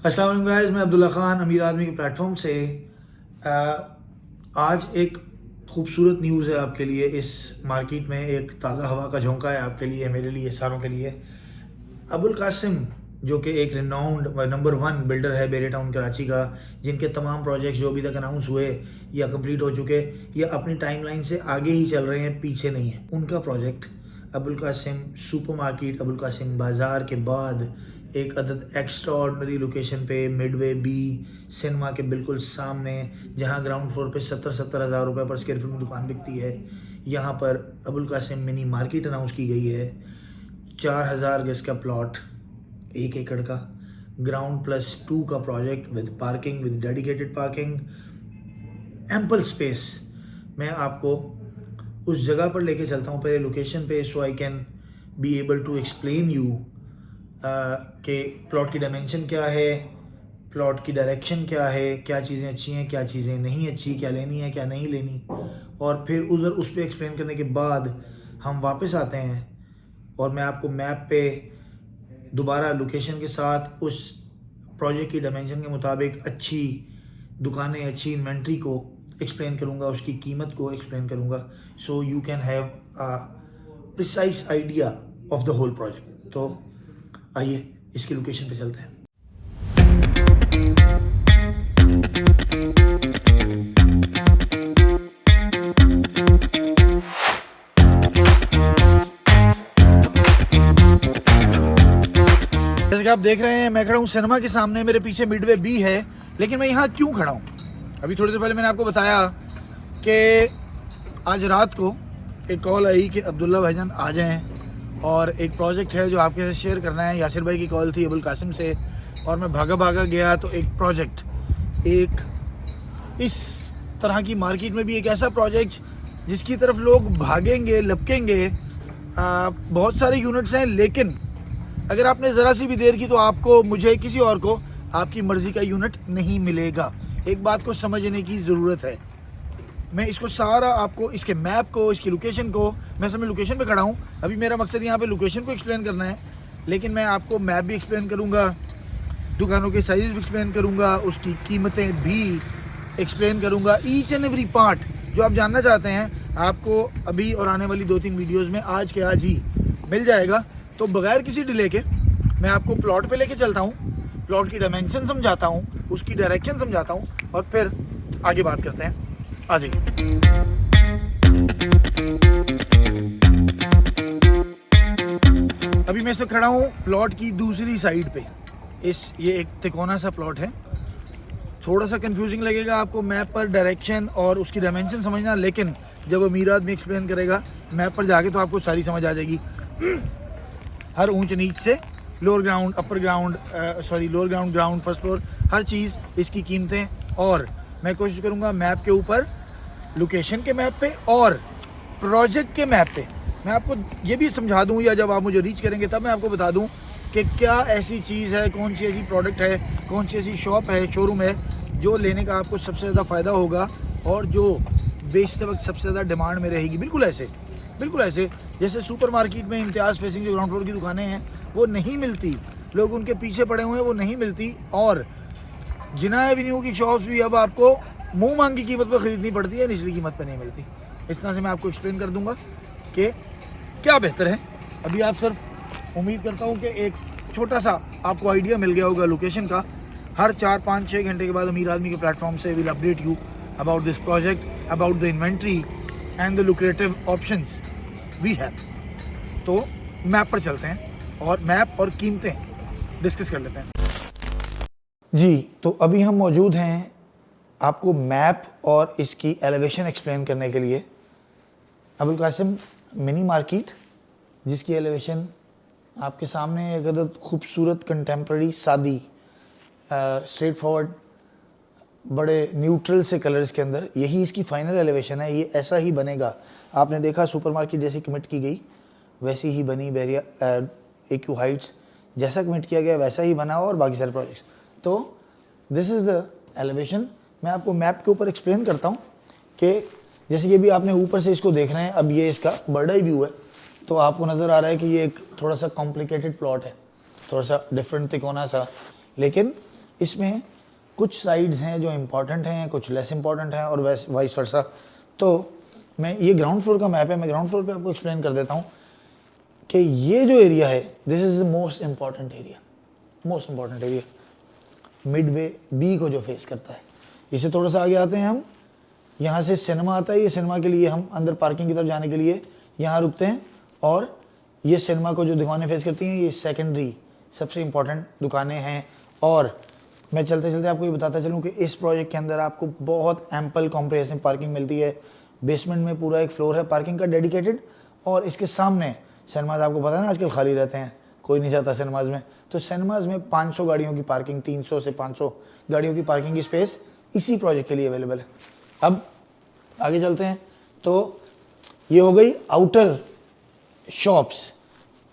अस्सलाम वालेकुम गाइस, मैं अब्दुल्ला ख़ान अमीर आदमी के प्लेटफॉर्म से आज एक खूबसूरत न्यूज़ है आपके लिए। इस मार्केट में एक ताज़ा हवा का झोंका है आपके लिए, मेरे लिए, सारों के लिए। अबुल कासिम जो कि एक रिनाउंड नंबर 1 बिल्डर है बेरे टाउन कराची का, जिनके तमाम प्रोजेक्ट्स जो अभी तक अनाउंस हुए या कंप्लीट हो चुके या अपनी टाइमलाइन से आगे ही चल रहे हैं, पीछे नहीं है, उनका प्रोजेक्ट अबुल कासिम सुपरमार्केट अबुल कासिम बाज़ार के बाद एक अदद एक्स्ट्राऑर्डिनरी लोकेशन पे मिडवे बी सिनेमा के बिल्कुल सामने, जहां ग्राउंड फ्लोर पे 70 हज़ार रुपये पर स्क्वायर फीट में दुकान बिकती है। यहां पर Abul Qasim mini market announce की गई है। 4000 गज का प्लॉट, 1 एकड़ का, ग्राउंड +2 का project with parking, with dedicated parking, ample space. मैं आपको उस जगह पर लेके चलता हूँ पहले लोकेशन पे, so I can be able to explain you कि प्लॉट की डायमेंशन क्या है, प्लॉट की डायरेक्शन क्या है, क्या चीज़ें अच्छी हैं, क्या चीज़ें नहीं अच्छी, क्या लेनी है, क्या नहीं लेनी। और फिर उधर उस पर एक्सप्लेन करने के बाद हम वापस आते हैं और मैं आपको मैप पे दोबारा लोकेशन के साथ उस प्रोजेक्ट की डायमेंशन के मुताबिक अच्छी दुकानें, अच्छी इन्वेंट्री को एक्सप्लेन करूँगा, उसकी कीमत को एक्सप्लेन करूँगा, so you can have a precise idea of the whole project. तो आइए इसकी लोकेशन पे चलते हैं। जैसे कि आप देख रहे हैं, मैं खड़ा हूँ सिनेमा के सामने, मेरे पीछे मिडवे बी है। लेकिन मैं यहाँ क्यों खड़ा हूँ? अभी थोड़ी देर पहले मैंने आपको बताया कि आज रात को एक कॉल आई कि अब्दुल्ला भाईजान आ जाएं और एक प्रोजेक्ट है जो आपके साथ शेयर करना है। यासिर भाई की कॉल थी अबुल कासिम से और मैं भागा गया। तो एक प्रोजेक्ट, एक इस तरह की मार्केट में भी एक ऐसा प्रोजेक्ट जिसकी तरफ लोग भागेंगे, लपकेंगे। बहुत सारे यूनिट्स हैं, लेकिन अगर आपने ज़रा सी भी देर की तो आपको, मुझे, किसी और को आपकी मर्ज़ी का यूनिट नहीं मिलेगा। एक बात को समझने की ज़रूरत है। मैं इसको सारा आपको, इसके मैप को, इसकी लोकेशन को, मैं समय लोकेशन पे खड़ा हूँ। अभी मेरा मकसद यहाँ पे लोकेशन को एक्सप्लेन करना है, लेकिन मैं आपको मैप भी एक्सप्लेन करूँगा, दुकानों के साइज़ भी एक्सप्लेन करूँगा, उसकी कीमतें भी एक्सप्लेन करूँगा। ईच एंड एवरी पार्ट जो आप जानना चाहते हैं आपको अभी और आने वाली 2-3 वीडियोज़ में आज के आज ही मिल जाएगा। तो बगैर किसी डिले के मैं आपको प्लॉट पे लेके चलता हूँ, प्लॉट की डायमेंशन समझाता हूँ, उसकी डायरेक्शन समझाता हूँ और फिर आगे बात करते हैं। आ जाइए। अभी मैं से खड़ा हूँ प्लॉट की दूसरी साइड पे। ये एक तिकोना सा प्लॉट है। थोड़ा सा कंफ्यूजिंग लगेगा आपको मैप पर डायरेक्शन और उसकी डायमेंशन समझना, लेकिन जब अमीर आदमी एक्सप्लेन करेगा मैप पर जाके तो आपको सारी समझ आ जाएगी। हर ऊंच नीच से lower ground, upper ground, lower ground, ground, first floor, हर चीज़, इसकी कीमतें। और मैं कोशिश करूंगा मैप के ऊपर, लोकेशन के मैप पे और प्रोजेक्ट के मैप पे मैं आपको ये भी समझा दूं, या जब आप मुझे रीच करेंगे तब मैं आपको बता दूं कि क्या ऐसी चीज़ है, कौन सी ऐसी प्रोडक्ट है, कौन सी ऐसी शॉप है, शोरूम है जो लेने का आपको सबसे ज़्यादा फ़ायदा होगा और जो बेचते वक्त सबसे ज़्यादा डिमांड में रहेगी। बिल्कुल ऐसे जैसे सुपर मार्केट में इम्तियाज़ फेसिंग जो ग्राउंड फ्लोर की दुकानें हैं वो नहीं मिलती, लोग उनके पीछे पड़े हुए हैं, वो नहीं मिलती। और जिना एवेन्यू की शॉप्स भी अब आपको मुंह मांग की कीमत पर ख़रीदनी पड़ती है, निचली कीमत पर नहीं मिलती। इस तरह से मैं आपको एक्सप्लेन कर दूंगा कि क्या बेहतर है। अभी आप सिर्फ, उम्मीद करता हूँ कि एक छोटा सा आपको आइडिया मिल गया होगा लोकेशन का। हर 4, 5, 6 घंटे के बाद अमीर आदमी के प्लेटफॉर्म से will update you about this project, about the inventory and the lucrative options we have. तो मैप पर चलते हैं और मैप और कीमतें डिस्कस कर लेते हैं जी। तो अभी हम मौजूद हैं आपको मैप और इसकी एलिवेशन एक्सप्लेन करने के लिए। अबुल कासिम मिनी मार्केट, जिसकी एलिवेशन आपके सामने एक अदद खूबसूरत, कंटेम्प्रेरी, सादी, स्ट्रेट फॉरवर्ड, बड़े न्यूट्रल से कलर्स के अंदर, यही इसकी फाइनल एलिवेशन है। ये ऐसा ही बनेगा। आपने देखा सुपरमार्केट जैसी कमिट की गई वैसी ही बनी, बेरिया AQ हाइट्स जैसा कमिट किया गया वैसा ही बना, और बाकी सारे प्रोजेक्ट्स। तो दिस इज़ द एलिवेशन। मैं आपको मैप के ऊपर एक्सप्लेन करता हूँ कि जैसे कि भी आपने ऊपर से इसको देख रहे हैं, अब ये इसका बर्ड आई व्यू है, तो आपको नज़र आ रहा है कि ये एक थोड़ा सा कॉम्प्लिकेटेड प्लॉट है, थोड़ा सा डिफरेंट तिकोना सा। लेकिन इसमें कुछ साइड्स हैं जो इम्पॉर्टेंट हैं, कुछ लेस इम्पॉर्टेंट हैं और वाइस वर्सा। तो मैं ये ग्राउंड फ्लोर का मैप है, मैं ग्राउंड फ्लोर पे आपको एक्सप्लेन कर देता हूँ कि ये जो एरिया है this is the most important area, midway B को जो फेस करता है। इससे थोड़ा सा आगे आते हैं हम, यहाँ से सिनेमा आता है, ये सिनेमा के लिए हम अंदर पार्किंग की तरफ जाने के लिए यहाँ रुकते हैं, और ये सिनेमा को जो दुकानें फेस करती हैं ये सेकेंडरी सबसे इम्पॉर्टेंट दुकानें हैं। और मैं चलते चलते आपको ये बताता चलूँ कि इस प्रोजेक्ट के अंदर आपको बहुत एम्पल कॉम्प्रिहेंसिव पार्किंग मिलती है। बेसमेंट में पूरा एक फ्लोर है पार्किंग का डेडिकेटेड, और इसके सामने सिनेमाज, आपको पता है ना आजकल खाली रहते हैं, कोई नहीं जाता सिनेमाज में, तो सिनेमाज में 500 गाड़ियों की पार्किंग, 300 से 500 गाड़ियों की पार्किंग की स्पेस इसी प्रोजेक्ट के लिए अवेलेबल है। अब आगे चलते हैं, तो ये हो गई आउटर शॉप्स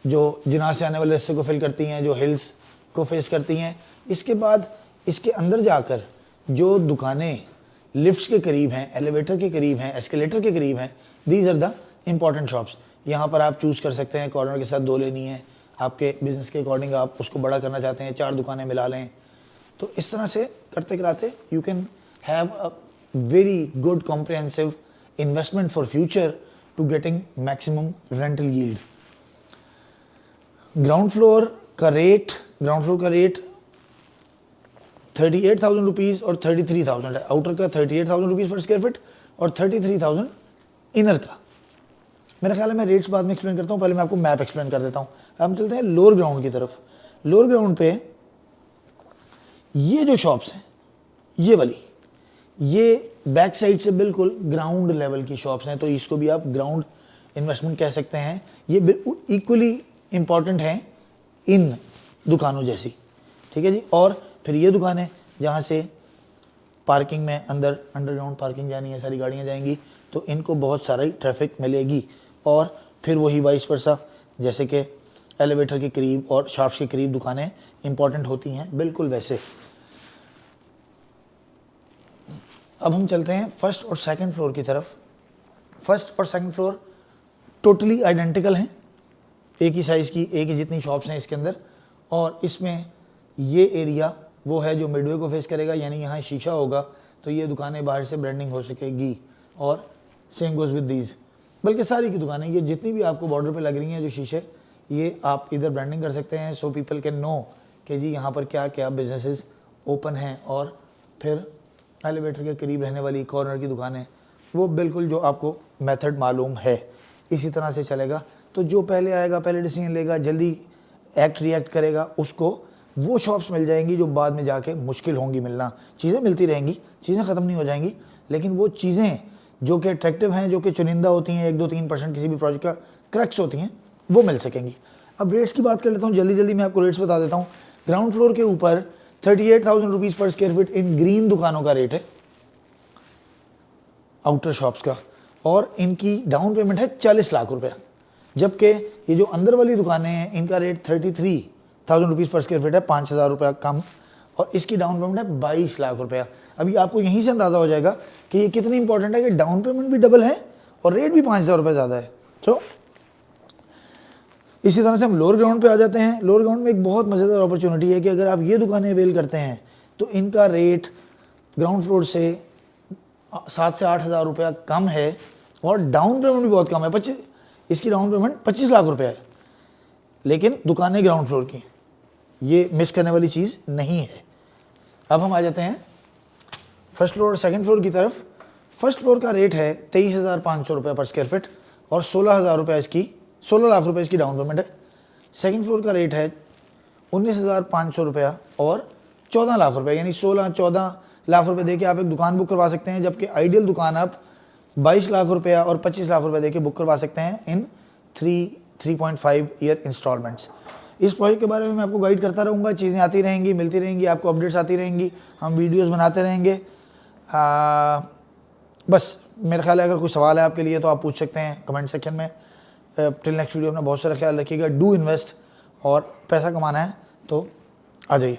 जो जिन्ना से आने वाले रास्ते को फिल करती हैं, जो हिल्स को फेस करती हैं। इसके बाद इसके अंदर जाकर जो दुकानें लिफ्ट्स के करीब हैं, एलिवेटर के करीब हैं, एस्केलेटर के करीब हैं, these are the important shops. यहाँ पर आप चूज़ कर सकते हैं कॉर्नर के साथ 2 लेनी है, आपके बिजनेस के अकॉर्डिंग आप उसको बड़ा करना चाहते हैं, 4 दुकानें मिला लें। तो इस तरह से करते कराते you can have a very good comprehensive investment for future to getting maximum rental yield. Ground floor का रेट 38,000 रुपीज़ और 33,000 है। आउटर का 38,000 रुपीज़ पर स्क्वायर फीट और 33,000 इनर का। मेरा ख्याल है मैं रेट्स बाद में एक्सप्लेन करता हूँ, पहले मैं आपको मैप एक्सप्लेन कर देता हूँ। हम चलते हैं लोअर ग्राउंड की तरफ। लोअर ग्राउंड पे ये जो शॉप्स हैं, ये वाली, ये बैक साइड से बिल्कुल ग्राउंड लेवल की शॉप्स हैं, तो इसको भी आप ग्राउंड इन्वेस्टमेंट कह सकते हैं। ये इक्वली इम्पॉर्टेंट हैं इन दुकानों जैसी, ठीक है जी। और फिर ये दुकानें जहाँ से पार्किंग में अंदर अंडरग्राउंड पार्किंग जानी है, सारी गाड़ियाँ जाएंगी, तो इनको बहुत सारा ट्रैफिक मिलेगी। और फिर वही वाइस वर्सा, जैसे कि एलिवेटर के करीब और शाफ्ट के करीब दुकानें इंपॉर्टेंट होती हैं, बिल्कुल वैसे। अब हम चलते हैं फर्स्ट और सेकंड फ्लोर की तरफ। फर्स्ट और सेकंड फ्लोर टोटली आइडेंटिकल हैं, एक ही साइज़ की, एक ही जितनी शॉप्स हैं इसके अंदर। और इसमें ये एरिया वो है जो मिडवे को फेस करेगा, यानी यहाँ शीशा होगा, तो ये दुकानें बाहर से ब्रांडिंग हो सकेगी। और सेम गोज़ विद दीज, बल्कि सारी की दुकानें ये जितनी भी आपको बॉर्डर पे लग रही हैं जो शीशे, ये आप इधर ब्रांडिंग कर सकते हैं, सो पीपल कैन नो कि जी यहाँ पर क्या क्या बिजनेसेस ओपन हैं। और फिर एलिवेटर के करीब रहने वाली कॉर्नर की दुकानें, वो बिल्कुल जो आपको मेथड मालूम है इसी तरह से चलेगा। तो जो पहले आएगा, पहले डिसीजन लेगा, जल्दी एक्ट रिएक्ट करेगा, उसको वो शॉप्स मिल जाएंगी जो बाद में जाके मुश्किल होंगी मिलना। चीज़ें मिलती रहेंगी, चीज़ें ख़त्म नहीं हो जाएंगी, लेकिन वो चीज़ें जो कि अट्रैक्टिव हैं, जो कि चुनिंदा होती हैं, 1-2-3% किसी भी प्रोजेक्ट का क्रक्स होती हैं, वो मिल सकेंगी। अब रेट्स की बात कर लेता हूँ, जल्दी जल्दी मैं आपको रेट्स बता देता हूँ। ग्राउंड फ्लोर के ऊपर 38,000 रुपीज़ पर स्क्वायर फीट इन ग्रीन दुकानों का रेट है, आउटर शॉप्स का, और इनकी डाउन पेमेंट है 40 लाख रुपया। जबकि ये जो अंदर वाली दुकानें हैं इनका रेट 33,000 रुपीज़ पर स्क्वायर फीट है, 5,000 रुपया कम, और इसकी डाउन पेमेंट है 22 लाख रुपया। अभी आपको यहीं से अंदाज़ा हो जाएगा कि ये कितनी इंपॉर्टेंट है कि डाउन पेमेंट भी डबल है और रेट भी 5,000 रुपये ज़्यादा है। तो इसी तरह से हम लोअर ग्राउंड पे आ जाते हैं। लोअर ग्राउंड में एक बहुत मज़ेदार अपॉर्चुनिटी है कि अगर आप ये दुकानें अवेल करते हैं तो इनका रेट ग्राउंड फ्लोर से 7 से 8,000 रुपया कम है, और डाउन पेमेंट भी बहुत कम है। इसकी डाउन पेमेंट 25 लाख रुपया है, लेकिन दुकानें ग्राउंड फ्लोर की, ये मिस करने वाली चीज़ नहीं है। अब हम आ जाते हैं फर्स्ट फ्लोर और सेकंड फ्लोर की तरफ। फर्स्ट फ्लोर का रेट है 23,500 रुपये पर स्क्वायर फीट और 16,000 रुपये इसकी, 16 लाख रुपये इसकी डाउन पेमेंट है। सेकंड फ्लोर का रेट है 19,500 रुपया और 14 लाख रुपये, यानी 16-14 लाख रुपये दे के आप एक दुकान बुक करवा सकते हैं, जबकि आइडियल दुकान आप 22 लाख रुपया और 25 लाख रुपये दे के बुक करवा सकते हैं इन 3.5 ईयर इंस्टॉलमेंट्स। इस प्रोजेक्ट के बारे में मैं आपको गाइड करता रहूँगा, चीज़ें आती रहेंगी, मिलती रहेंगी, आपको अपडेट्स आती रहेंगी, हम वीडियोस बनाते रहेंगे। बस मेरा ख्याल है अगर कोई सवाल है आपके लिए तो आप पूछ सकते हैं कमेंट सेक्शन में। टिल नेक्स्ट वीडियो अपना बहुत सारा ख्याल रखिएगा। डू इन्वेस्ट, और पैसा कमाना है तो आ जाइए।